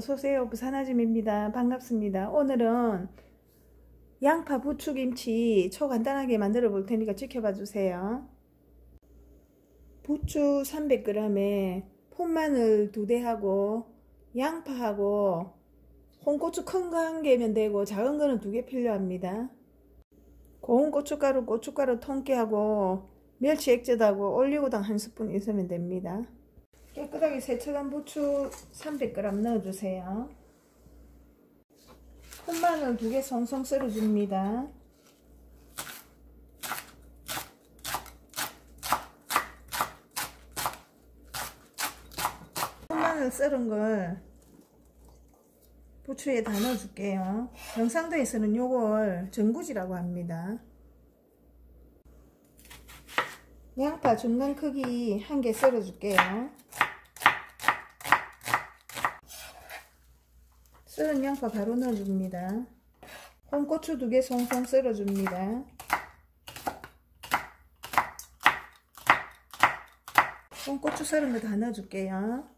어서오세요. 부산아줌입니다. 반갑습니다. 오늘은 양파 부추김치 초간단하게 만들어 볼 테니까 지켜봐 주세요. 부추 300g에 폰마늘 2대하고 양파하고 홍고추 큰 거 1개면 되고 작은 거는 2개 필요합니다. 고운 고춧가루, 고춧가루 통깨하고 멸치 액젓하고 올리고당 1스푼 있으면 됩니다. 깨끗하게 세척한 부추 300g 넣어주세요. 콩마늘 2개 송송 썰어줍니다. 콩마늘 썰은 걸 부추에 다 넣어줄게요. 경상도에서는 요걸 전구지라고 합니다. 양파 중간 크기 1개 썰어줄게요. 썰은 양파 바로 넣어줍니다. 홍고추 2개 송송 썰어줍니다. 홍고추 썰은 거 다 넣어줄게요.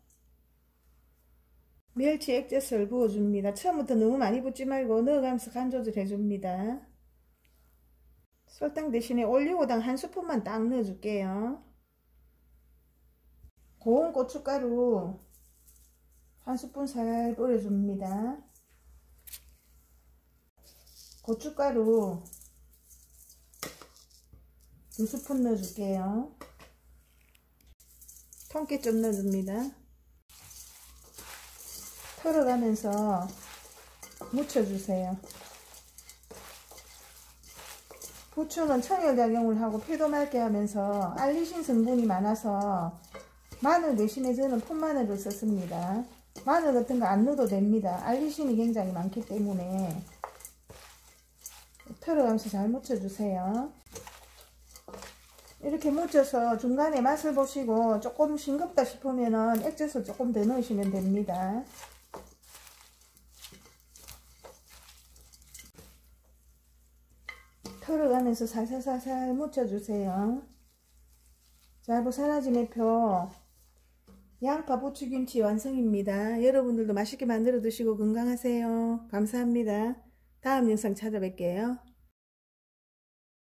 멸치 액젓을 부어줍니다. 처음부터 너무 많이 붓지 말고 넣어가면서 간 조절해줍니다. 설탕 대신에 올리고당 1스푼만 딱 넣어줄게요. 고운 고춧가루 1스푼 살 뿌려줍니다. 고춧가루 2스푼 넣어줄게요. 통깨 좀 넣어줍니다. 털어가면서 묻혀주세요. 부추는 청열작용을 하고 피도 맑게 하면서 알리신 성분이 많아서 마늘 대신에 저는 폰마늘을 썼습니다. 마늘 같은 거 안 넣어도 됩니다. 알리신이 굉장히 많기 때문에. 털어가면서 잘 묻혀주세요. 이렇게 묻혀서 중간에 맛을 보시고 조금 싱겁다 싶으면은 액젓을 조금 더 넣으시면 됩니다. 털어가면서 살살살살 묻혀주세요. 자, 부산아줌매표 양파 부추김치 완성입니다. 여러분들도 맛있게 만들어 드시고 건강하세요. 감사합니다. 다음 영상 찾아뵐게요.